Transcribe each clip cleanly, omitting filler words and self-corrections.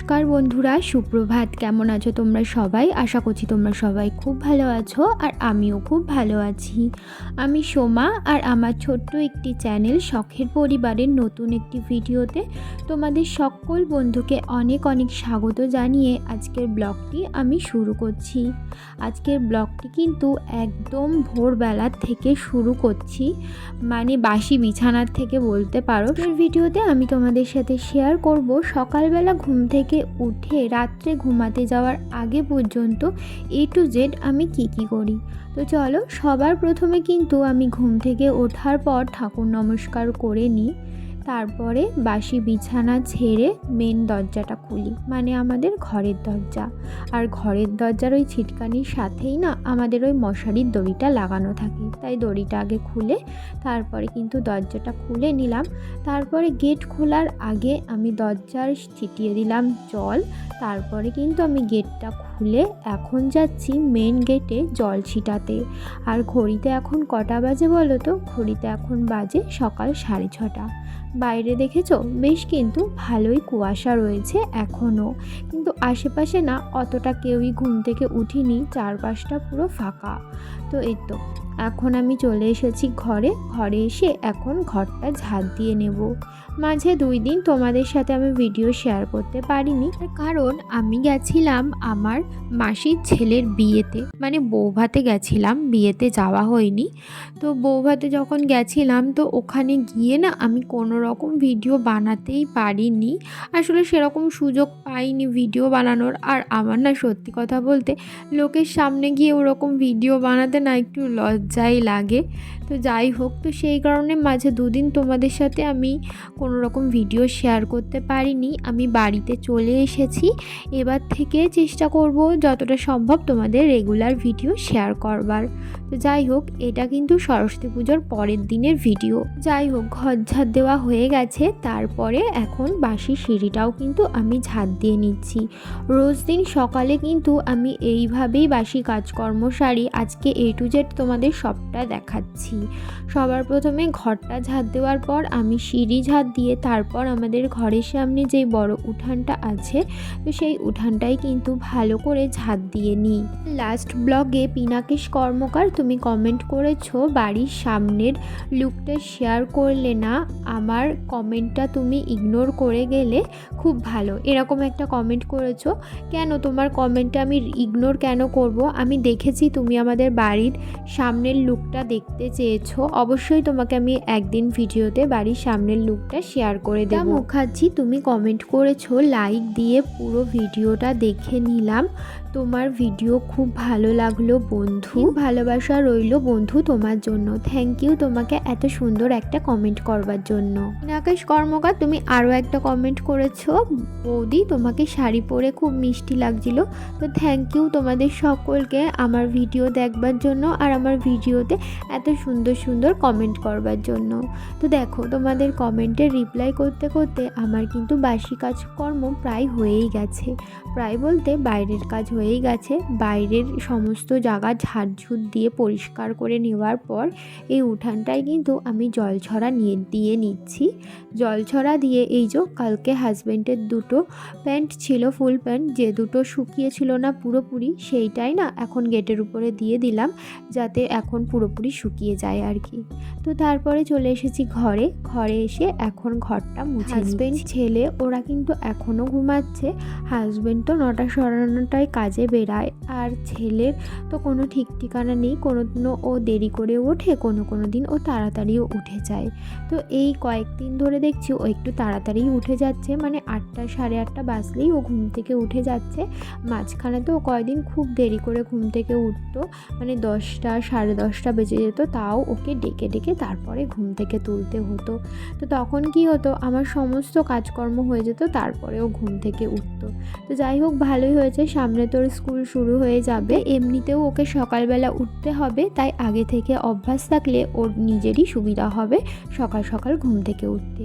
নমস্কার বন্ধুরা, সুপ্রভাত। কেমন আছো তোমরা সবাই? আশা করছি তোমরা সবাই খুব ভালো আছো আর আমিও খুব ভালো আছি। আমি সোমা আর আমার ছোট্ট একটি চ্যানেল শখের পরিবারের নতুন একটি ভিডিওতে তোমাদের সকল বন্ধুকে অনেক অনেক স্বাগত জানিয়ে আজকের ব্লগটি আমি শুরু করছি। আজকের ব্লগটি কিন্তু একদম ভোরবেলার থেকে শুরু করছি, মানে বাসি বিছানার থেকে বলতে পারো। এর ভিডিওতে আমি তোমাদের সাথে শেয়ার করব সকালবেলা ঘুম থেকে উঠে রাত্রে ঘুমাতে যাওয়ার আগে পর্যন্ত A to Z আমি কি করি। তো চলো, সবার প্রথমে কিন্তু আমি ঘুম থেকে ওঠার পর ঠাকুর নমস্কার করে নিই। তারপরে বাসি বিছানা ছেড়ে মেন দরজাটা খুলি, মানে আমাদের ঘরের দরজা। আর ঘরের দরজার ওই ছিটকানির সাথেই না আমাদের ওই মশারির দড়িটা লাগানো থাকে, তাই দড়িটা আগে খুলে তারপরে কিন্তু দরজাটা খুলে নিলাম। তারপরে গেট খোলার আগে আমি দরজার ছিটিয়ে দিলাম জল। তারপরে কিন্তু আমি গেটটা খুলে এখন যাচ্ছি মেন গেটে জল ছিটাতে। আর ঘড়িতে এখন কটা বাজে বলো তো? ঘড়িতে এখন বাজে সকাল 6:30। বাইরে দেখেছো বেশ কিন্তু ভালোই কুয়াশা রয়েছে এখনও, কিন্তু আশেপাশে না অতটা কেউই ঘুম থেকে উঠিনি, চারপাশটা পুরো ফাঁকা। তো এই তো এখন আমি চলে এসেছি ঘরে এসে এখন ঘরটা ঝাড় দিয়ে নেব। মাঝে 2 দিন তোমাদের সাথে আমি ভিডিও শেয়ার করতে পারিনি, কারণ আমি গেছিলাম আমার মাসির ছেলের বিয়েতে, মানে বৌভাতে গেছিলাম, বিয়েতে যাওয়া হয়নি। তো বৌভাতে যখন গেছিলাম তো ওখানে গিয়ে না আমি কোনো রকম ভিডিও বানাতেই পারিনি, আসলে সেরকম সুযোগ পাইনি ভিডিও বানানোর। আর আমার না সত্যি কথা বলতে লোকের সামনে গিয়ে ওরকম ভিডিও বানাতে না একটু লজ্জাই লাগে। তো যাই হোক, তো সেই কারণে মাঝে 2 দিন তোমাদের সাথে আমি কোনো রকম ভিডিও শেয়ার করতে পারিনি। আমি বাড়িতে চলে এসেছি, এবার থেকে চেষ্টা করব যতটা সম্ভব তোমাদের রেগুলার ভিডিও শেয়ার করবার। তো যাই হোক, এটা কিন্তু সরস্বতী পুজোর পরের দিনের ভিডিও। যাই হোক, ঘর ঝাড় দেওয়া হয়ে গেছে, তারপরে এখন বাসি সিঁড়িটাও কিন্তু আমি ঝাড় দিয়ে নিচ্ছি। রোজ দিন সকালে কিন্তু আমি এইভাবেই বাসি কাজকর্ম সারি। আজকে A to Z তোমাদের সবটা দেখাচ্ছি। সবার প্রথমে ঘরটা ঝাড় দেওয়ার পর আমি সিঁড়ি ঝাড় দিয়ে তারপর আমাদের ঘরের সামনে যে বড় উঠানটা আছে, তো সেই উঠানটাই কিন্তু ভালো করে ঝাড় দিয়ে নিই। লাস্ট ব্লগে পিনাকেশ কর্মকার তুমি কমেন্ট করেছো বাড়ির সামনের লুকটা শেয়ার করলে না, আমার কমেন্টটা তুমি ইগনোর করে গেলে, খুব ভালো, এরকম একটা কমেন্ট করেছো। কেন তোমার কমেন্টটা আমি ইগনোর কেন করব? আমি দেখেছি তুমি আমাদের বাড়ির সামনের লুকটা দেখতে চেয়েছো, অবশ্যই তোমাকে আমি একদিন ভিডিওতে বাড়ির সামনের লুকটা শেয়ার করে দেব। মুখার্জি তুমি কমেন্ট করেছো, লাইক দিয়ে পুরো ভিডিওটা দেখে নিলাম, তোমার ভিডিও খুব ভালো লাগলো বন্ধু, ভালোবাসা রইলো বন্ধু তোমার জন্য। থ্যাংক ইউ তোমাকে এত সুন্দর একটা কমেন্ট করবার জন্য। পিনাকেশ কর্মকার তুমি আরও একটা কমেন্ট করেছো, বৌদি তোমাকে শাড়ি পরে খুব মিষ্টি লাগছিল। তো থ্যাংক ইউ তোমাদের সকলকে আমার ভিডিও দেখবার জন্য আর আমার ভিডিওতে এত সুন্দর সুন্দর কমেন্ট করবার জন্য। তো দেখো, তোমাদের কমেন্টের রিপ্লাই করতে করতে আমার কিন্তু বাসি কাজকর্ম প্রায় হয়েই গেছে। প্রায় বলতে বাইরের কাজ হয়েই গেছে। বাইরের সমস্ত জায়গা ঝাড়ঝুট দিয়ে পরিষ্কার করে নেওয়ার পর এই উঠানটায় কিন্তু আমি জলছড়া দিয়ে নিচ্ছি। জলছড়া দিয়ে এই যে কালকে হাজব্যান্ডের 2টো প্যান্ট ছিল, ফুল প্যান্ট, যে 2টো শুকিয়েছিল না পুরোপুরি, সেইটাই না এখন গেটের উপরে দিয়ে দিলাম, যাতে এখন পুরোপুরি শুকিয়ে যায় আর কি। তো তারপরে চলে এসেছি ঘরে এসে এখন ঘরটা মুছে। হাজব্যান্ড ছেলে ওরা কিন্তু এখনও ঘুমাচ্ছে। হাজব্যান্ড তো 9টা 9:30টায় কাজে বেরায়, আর ছেলের তো কোনো ঠিক ঠিকানা নেই, কোনো দিনও ও দেরি করে ওঠে, কোনো দিন ও তাড়াতাড়িও উঠে যায়। তো এই কয়েকদিন ধরে দেখছি ও একটু তাড়াতাড়ি উঠে যাচ্ছে, মানে 8টা 8:30 বাজলেই ও ঘুম থেকে উঠে যাচ্ছে। মাঝখানে তো ও কয়েকদিন খুব দেরি করে ঘুম থেকে উঠতো, মানে 10টা 10:30 বেজে যেত, তাও ওকে ডেকে ডেকে তারপরে ঘুম থেকে তুলতে হতো। তো তখন কি হতো, আমার সমস্ত কাজকর্ম হয়ে যেত, তারপরে ও ঘুম থেকে উঠতো। তো যাই হোক, ভালোই হয়েছে, সামনে তোর স্কুল শুরু হয়ে যাবে, এমনিতেও ওকে সকালবেলা উঠতে হবে, তাই আগে থেকে অভ্যাস থাকলে ওর নিজেরই সুবিধা হবে সকাল সকাল ঘুম থেকে উঠতে।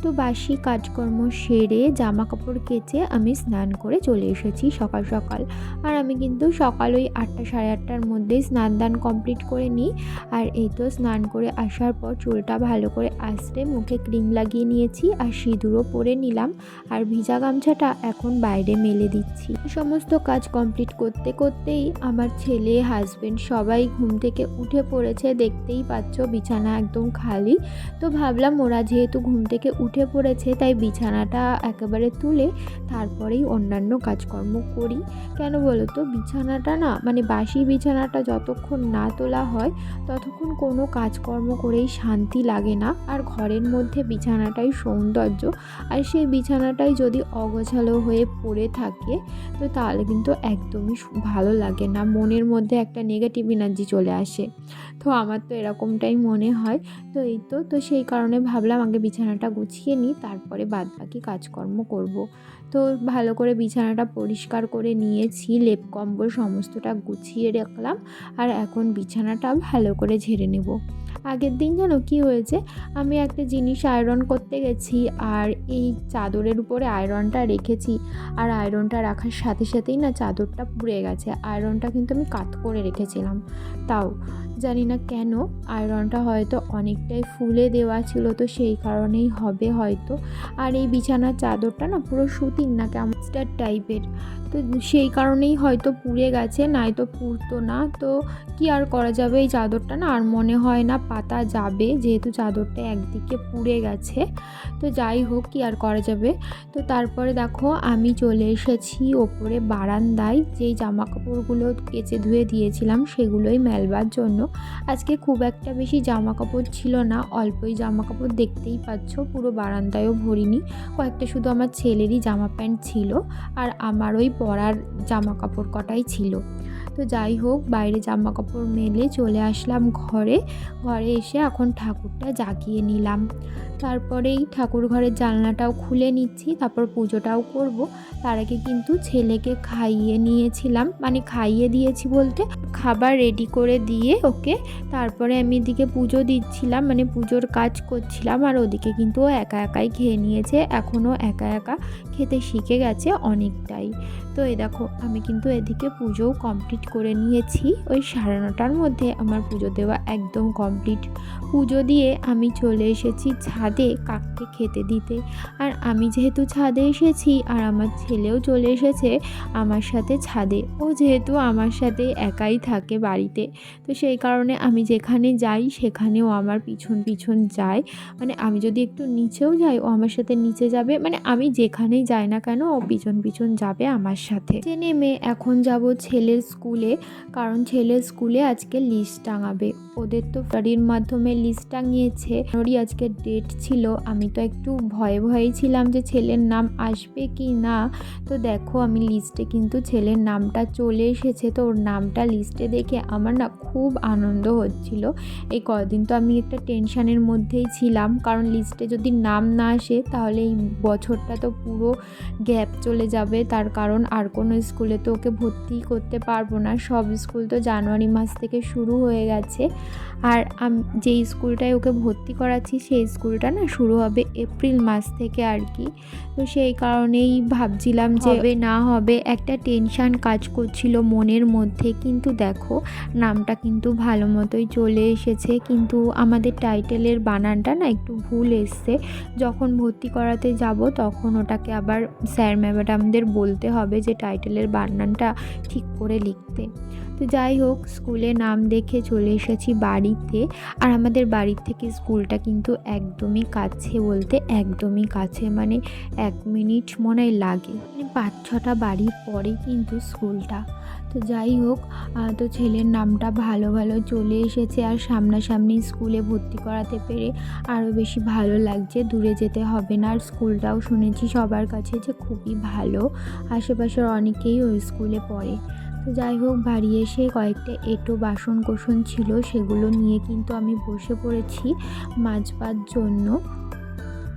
তো বাসি কাজকর্ম সেরে জামা কাপড় কেচে আমি স্নান করে চলে এসেছি সকাল সকাল। আর আমি কিন্তু সকাল ওই ৮টা সাড়ে ৮টার মধ্যেই স্নান দান কমপ্লিট করে নিই। আর এই তো স্নান করে আসার পর চুলটা ভালো করে আঁচড়ে মুখে ক্রিম লাগিয়ে নিয়েছি আর সিঁদুরও পরে নিলাম। আর ভিজা গামছাটা এখন বাইরে মেলে দিচ্ছি। সমস্ত কাজ কমপ্লিট করতে করতেই আমার ছেলে, হাজবেন্ড সবাই ঘুম থেকে উঠে পড়েছে। দেখতেই পাচ্ছ বিছানা একদম খালি। তো ভাবলাম ওরা যেহেতু ঘুম থেকে উঠে পড়েছে তাই বিছানাটা একেবারে তুলে তারপরেই অন্যান্য কাজকর্ম করি। কেন বলো তো, বিছানাটা না মানে বাসি বিছানাটা যতক্ষণ না তোলা হয় ততক্ষণ কোনো কাজকর্ম করেই শান্তি লাগে না। আর ঘরের মধ্যে বিছানাটাই সৌন্দর্য, আর সেই বিছানাটাই যদি অগোছালো হয়ে পড়ে থাকে তো তাহলে কিন্তু একদমই ভালো লাগে না, মনের মধ্যে একটা নেগেটিভ এনার্জি চলে আসে। তো আমার তো এরকমটাই মনে হয়। তো এই তো সেই কারণে ভাবলাম আগে বিছানাটা গুছিয়ে নিই, তারপরে বাদবাকি কাজকর্ম করব। তো ভালো করে বিছানাটা পরিষ্কার করে নিয়েছি, লেপ কম্বল সমস্তটা গুছিয়ে রাখলাম। আর এখন বিছানাটা ভালো করে ঝেড়ে নেব। আগের দিন জানো কি হয়েছে, আমি একটা জিনিস আয়রন করতে গেছি আর এই চাদরের উপরে আয়রনটা রেখেছি। আর আয়রনটা রাখার সাথে সাথেই না চাদরটা পুড়ে গেছে। আয়রনটা কিন্তু আমি কাত করে রেখেছিলাম, তাও জানি না কেন আয়রনটা হয়তো অনেকটাই ফুলে দেওয়া ছিল, তো সেই কারণেই হবে হয়তো। আর এই বিছানার চাদরটা না পুরো সুতির না, কেমন স্টার টাইপের, তো সেই কারণেই হয়তো পুড়ে গেছে, নয়তো পুড়তো না। তো কি আর করা যাবে, এই চাদরটা না আর মনে হয় না পাতা যাবে, যেহেতু চাদরটা একদিকে পুড়ে গেছে। তো যাই হোক, কি আর করা যাবে। তো তারপরে দেখো আমি চলে এসেছি ওপরে বারান্দায়, যেই জামা কাপড়গুলো কেচে ধুয়ে দিয়েছিলাম সেগুলোই মেলবার জন্য। আজকে খুব একটা বেশি জামা কাপড় ছিল না, অল্পই জামা কাপড়, দেখতেই পাচ্ছ পুরো বারান্দায়ও ভরিনি। কয়েকটা শুধু আমার ছেলেরই জামা প্যান্ট ছিল আর আমার ওই পরার জামা কাপড় কটাই ছিল। তো যাই হোক, বাইরে জামা কাপড় মেলে চলে আসলাম ঘরে এসে এখন ঠাকুরটা জাগিয়ে নিলাম। তারপরেই ঠাকুর ঘরের জানলাটাও খুলে নিচ্ছি, তারপর পুজোটাও করব। তার আগে কিন্তু ছেলেকে খাইয়ে নিয়েছিলাম, মানে খাইয়ে দিয়েছি বলতে খাবার রেডি করে দিয়ে ওকে, তারপরে আমি এদিকে পুজো দিচ্ছিলাম, মানে পুজোর কাজ করছিলাম। আর ওদিকে কিন্তু ও একা একাই খেয়ে নিয়েছে, এখনও একা একা খেতে শিখে গেছে অনেকটাই। তো এই দেখো আমি কিন্তু এদিকে পুজোও কমপ্লিট করে নিয়েছি। ওই 9:30টার মধ্যে আমার পুজো দেওয়া একদম কমপ্লিট। পুজো দিয়ে আমি চলে এসেছি ছাদে কাককে খেতে দিতে। আর আমি যেহেতু ছাদে এসেছি আর আমার ছেলেও চলে এসেছে আমার সাথে ছাদে, ও যেহেতু আমার সাথে একাই থাকে বাড়িতে, তো সেই কারণে আমি যেখানে যাই সেখানেও আমার পিছন পিছন যায়। মানে আমি যদি একটু নিচেও যাই ও আমার সাথে নিচে যাবে, মানে আমি যেখানেই যাই না কেন ও পিছন পিছন যাবে আমার সাথে। নেমে এখন যাব ছেলের স্কুলে, কারণ ছেলের স্কুলে আজকে লিস্ট টাঙাবে। ওদের তো গাড়ির মাধ্যমে লিস্ট টাঙিয়েছে, ওরই আজকে ডেট ছিল। আমি তো একটু ভয়েই ছিলাম যে ছেলের নাম আসবে কি না। তো দেখো আমি লিস্টে কিন্তু ছেলের নামটা চলে এসেছে। তো ওর নামটা লিস্টে দেখে আমার না খুব আনন্দ হচ্ছিল। এই কদিন তো আমি একটা টেনশানের মধ্যেই ছিলাম, কারণ লিস্টে যদি নাম না আসে তাহলে এই বছরটা তো পুরো গ্যাপ চলে যাবে। তার কারণ আর কোনো স্কুলে তো ওকে ভর্তি করতে পারবো না, সব স্কুল তো জানুয়ারি মাস থেকে শুরু হয়ে গেছে। আর যেই স্কুলটায় ওকে ভর্তি করাচ্ছি সেই স্কুলটা না শুরু হবে এপ্রিল মাস থেকে আর কি। তো সেই কারণেই ভাবছিলাম যে হবে না হবে, একটা টেনশান কাজ করছিল মনের মধ্যে। কিন্তু দেখো নামটা কিন্তু ভালো মতোই চলে এসেছে, কিন্তু আমাদের টাইটেলের বানানটা না একটু ভুল এসছে। যখন ভর্তি করাতে যাব তখন ওটাকে আবার স্যার ম্যাডামদের বলতে হবে যে টাইটেলের বানানটা ঠিক করে লিখতে। তো যাই হোক, স্কুলে নাম দেখে চলে এসেছি বাড়িতে। আর আমাদের বাড়ির থেকে স্কুলটা কিন্তু একদমই কাছে, বলতে একদমই কাছে, মানে 1 মিনিট মনে হয় লাগে, মানে 5-6টা বাড়ির পরেই কিন্তু স্কুলটা। তো যাই হোক, তো ছেলের নামটা ভালো চলে এসেছে। আর সামনাসামনি স্কুলে ভর্তি করাতে পেরে আরও বেশি ভালো লাগছে, দূরে যেতে হবে না। আর স্কুলটাও শুনেছি সবার কাছে যে খুবই ভালো, আশেপাশের অনেকেই ওই স্কুলে পড়ে। তো যাই হোক, বাড়ি এসে কয়েকটা এঁটো বাসন কোসন ছিল সেগুলো নিয়ে কিন্তু আমি বসে পড়েছি মাজবার জন্য,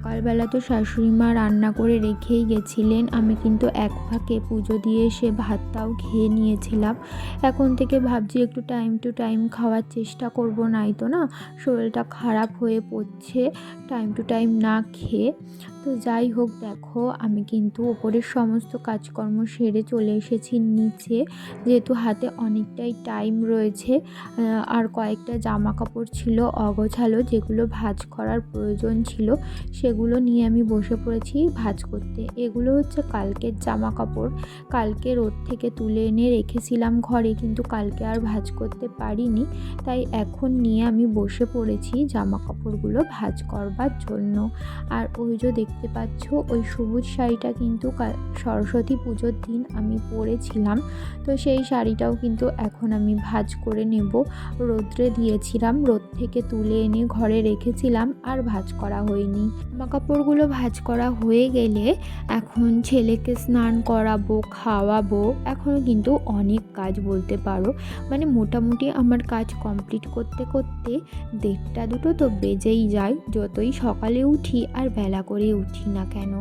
সকালবেলা তো শাশুড়ি মা রান্না করে রেখেই গেছিলেন, আমি কিন্তু এক ফাঁকে পুজো দিয়ে এসে ভাতটাও খেয়ে নিয়েছিলাম। এখন থেকে ভাবছি একটু টাইম টু টাইম খাওয়ার চেষ্টা করব, নাই তো না শরীরটা খারাপ হয়ে পড়ছে টাইম টু টাইম না খেয়ে। তো যাই হোক, দেখো আমি কিন্তু ওপরের সমস্ত কাজকর্ম সেরে চলে এসেছি নিচে, যেহেতু হাতে অনেকটাই টাইম রয়েছে। আর কয়েকটা জামা কাপড় ছিল অগোছালো, যেগুলো ভাঁজ করার প্রয়োজন ছিল, সেগুলো নিয়ে আমি বসে পড়েছি ভাঁজ করতে। এগুলো হচ্ছে কালকের জামা কাপড়, কালকে রোদ থেকে তুলে এনে রেখেছিলাম ঘরে, কিন্তু কালকে আর ভাঁজ করতে পারিনি, তাই এখন নিয়ে আমি বসে পড়েছি জামা কাপড়গুলো ভাঁজ করবার জন্য। আর ওই যে দেখতে পাচ্ছ ওই সবুজ শাড়িটা কিন্তু সরস্বতী পুজোর দিন আমি পরেছিলাম, তো সেই শাড়িটাও কিন্তু এখন আমি ভাঁজ করে নেব। রোদ্রে দিয়েছিলাম, রোদ থেকে তুলে এনে ঘরে রেখেছিলাম, আর ভাঁজ করা হয়নি। জামা কাপড়গুলো ভাঁজ করা হয়ে গেলে এখন ছেলেকে স্নান করাবো, খাওয়াবো। এখনও কিন্তু অনেক কাজ বলতে পারো, মানে মোটামুটি আমার কাজ কমপ্লিট করতে করতে 1:30-2 তো বেজেই যায়, যতই সকালে উঠি আর বেলা করে উঠি না কেন।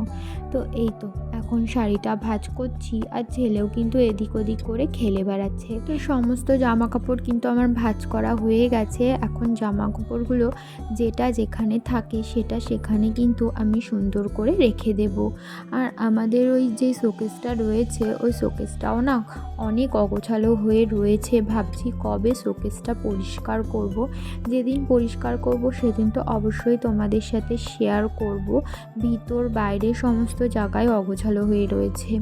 তো এই তো এখন শাড়িটা ভাঁজ করছি, আর ছেলেও কিন্তু এদিক ওদিক করে খেলে বেড়াচ্ছে। তো সমস্ত জামা কাপড় কিন্তু আমার ভাঁজ করা হয়ে গেছে। এখন জামা কাপড়গুলো যেটা যেখানে থাকে সেটা সেখানে কিন্তু আমি সুন্দর করে রেখে দেব। আর আমাদের ওই যে শোকেসটা রয়েছে, ওই শোকেসটাও না অনেক অগোছালো হয়ে রয়েছে। ভাবছি কবে শোকেসটা পরিষ্কার করব। যেদিন পরিষ্কার করব সেদিন তো অবশ্যই তোমাদের সাথে শেয়ার করব। ভিতর বাইরে সমস্ত জায়গায় অগোছালো হয়ে রয়েছে।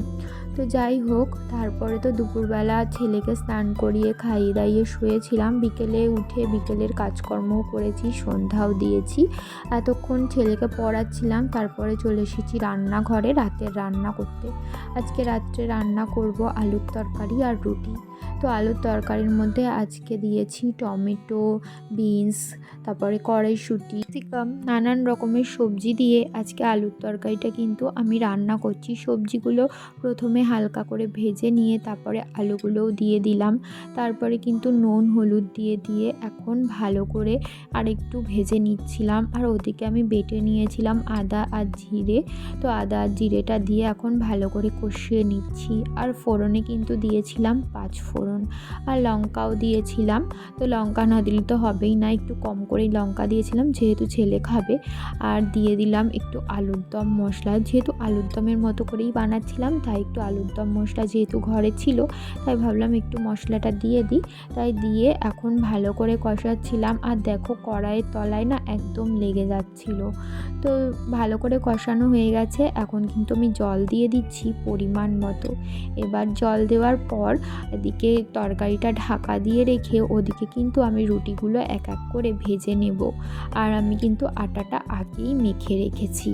তো যাই হোক, তারপরে তো দুপুরবেলা ছেলেকে স্নান করিয়ে খাইয়ে দাইয়ে শুয়েছিলাম। বিকেলে উঠে বিকেলের কাজকর্মও করেছি, সন্ধ্যাও দিয়েছি। এতক্ষণ ছেলেকে পড়াচ্ছিলাম, তারপরে চলে এসেছি রান্নাঘরে রাতের রান্না করতে। আজকে রাত্রে রান্না করব আলুর তরকারি আর রুটি। তো আলুর তরকারির মধ্যে আজকে দিয়েছি টমেটো, বিনস, তারপরে কড়াইশুঁটি, ক্যাপসিকাম, নানান রকমের সবজি দিয়ে আজকে আলুর তরকারিটা কিন্তু আমি রান্না করছি। সবজিগুলো প্রথমে হালকা করে ভেজে নিয়ে তারপরে আলুগুলোও দিয়ে দিলাম, তারপরে কিন্তু নুন হলুদ দিয়ে এখন ভালো করে আর একটু ভেজে নিচ্ছিলাম। আর ওদিকে আমি বেটে নিয়েছিলাম আদা আর জিরে, তো আদা আর জিরেটা দিয়ে এখন ভালো করে কষিয়ে নিচ্ছি। আর ফোড়নে কিন্তু দিয়েছিলাম 5 ফোড়ন, আর লঙ্কাও দিয়েছিলাম। তো লঙ্কা না দিলে তো হবেই না, একটু কম করেই লঙ্কা দিয়েছিলাম যেহেতু ছেলে খাবে। আর দিয়ে দিলাম একটু আলুর দম মশলা, যেহেতু আলুর দমের মতো করেই বানাচ্ছিলাম, তাই একটু আলুর দম মশলা যেহেতু ঘরে ছিল, তাই ভাবলাম একটু মশলাটা দিয়ে দিই। তাই দিয়ে এখন ভালো করে কষাচ্ছিলাম। আর দেখো কড়াইয়ের তলায় না একদম লেগে যাচ্ছিল। তো ভালো করে কষানো হয়ে গেছে, এখন কিন্তু আমি জল দিয়ে দিচ্ছি পরিমাণ মতো। এবার জল দেওয়ার পর এদিকে তরকারিটা ঢাকা দিয়ে রেখে ওদিকে কিন্তু আমি রুটিগুলো এক এক করে ভেজে নেব। আর আমি কিন্তু আটাটা আগেই মেখে রেখেছি।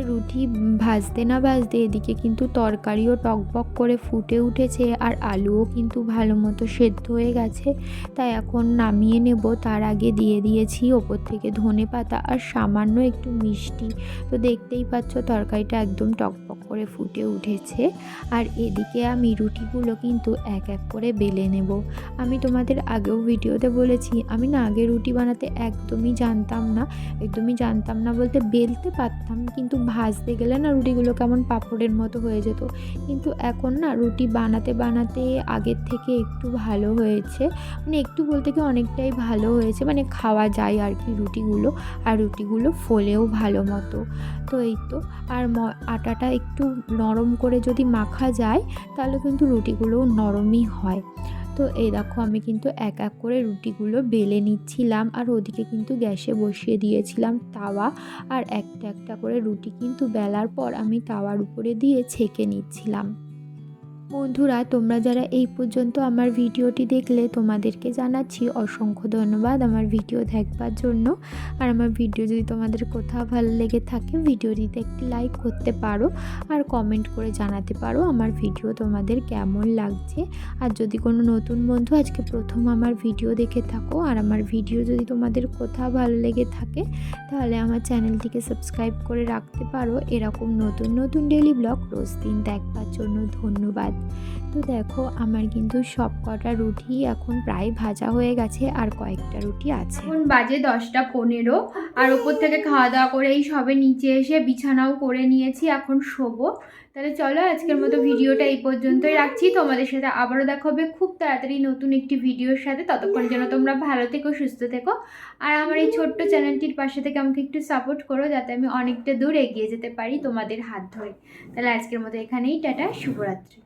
রুটি ভাজতে না ভাজতে এদিকে কিন্তু তরকারিও টকবক করে ফুটে উঠেছে, আর আলুও কিন্তু ভালো মতো সেদ্ধ হয়ে গেছে। তাই এখন নামিয়ে নেব, তার আগে দিয়ে দিয়েছি ওপর থেকে ধনেপাতা আর সামান্য একটু মিষ্টি। তো দেখতেই পাচ্ছ তরকারিটা একদম টকবক করে ফুটে উঠেছে। আর এদিকে আমি রুটিগুলো কিন্তু এক এক করে বেলে নেব। আমি তোমাদের আগেও ভিডিওতে বলেছি, আমি না আগে রুটি বানাতে একদমই জানতাম না বলতে বেলতে পারতাম, কিন্তু ভাজতে গেলে না রুটিগুলো কেমন পাঁপড়ের মতো হয়ে যেত। কিন্তু এখন না রুটি বানাতে বানাতে আগের থেকে একটু ভালো হয়েছে, মানে একটু বলতে কি অনেকটাই ভালো হয়েছে, মানে খাওয়া যায় আর কি রুটিগুলো। আর রুটিগুলো ফোলেও ভালো মতো। তো এই তো, আর আটাটা একটু নরম করে যদি মাখা যায় তাহলে কিন্তু রুটিগুলোও নরমই হয়। তো এই দেখো আমি কিন্তু এক এক করে রুটিগুলো বেলে নিচ্ছিলাম, আর ওদিকে কিন্তু গ্যাসে বসিয়ে দিয়েছিলাম তাওয়া। আর একটা একটা করে রুটি কিন্তু বেলার পর আমি তাওয়ার উপরে দিয়ে ছেঁকে নিচ্ছিলাম। বন্ধুরা, তোমরা যারা এই পর্যন্ত আমার ভিডিওটি দেখলে তোমাদেরকে জানাচ্ছি অসংখ্য ধন্যবাদ আমার ভিডিও দেখবার জন্য। আর আমার ভিডিও যদি তোমাদের কোথাও ভালো লেগে থাকে ভিডিওটিতে একটি লাইক করতে পারো, আর কমেন্ট করে জানাতে পারো আমার ভিডিও তোমাদের কেমন লাগছে। আর যদি কোনো নতুন বন্ধু আজকে প্রথম আমার ভিডিও দেখে থাকো আর আমার ভিডিও যদি তোমাদের কোথাও ভালো লেগে থাকে, তাহলে আমার চ্যানেলটিকে সাবস্ক্রাইব করে রাখতে পারো এরকম নতুন নতুন ডেইলি ব্লগ রোজ দিন দেখবার জন্য। ধন্যবাদ। তো দেখো আমার কিন্তু সব কটা রুটি এখন প্রায় ভাজা হয়ে গেছে, আর কয়েকটা রুটি আছে। এখন বাজে 10টা 15, আর ওপর থেকে খাওয়া দাওয়া করে এই সবে নিচে এসে বিছানাও করে নিয়েছি, এখন শোবো। তাহলে চলো আজকের মতো ভিডিওটা এই পর্যন্তই রাখছি। তোমাদের সাথে আবারও দেখা হবে খুব তাড়াতাড়ি নতুন একটি ভিডিওর সাথে। ততক্ষণ যেন তোমরা ভালো থেকো, সুস্থ থেকো, আর আমার এই ছোট্ট চ্যানেলটির পাশে থেকে আমাকে একটু সাপোর্ট করো, যাতে আমি অনেকটা দূর এগিয়ে যেতে পারি তোমাদের হাত ধরে। তাহলে আজকের মতো এখানেই টাটা, শুভরাত্রি।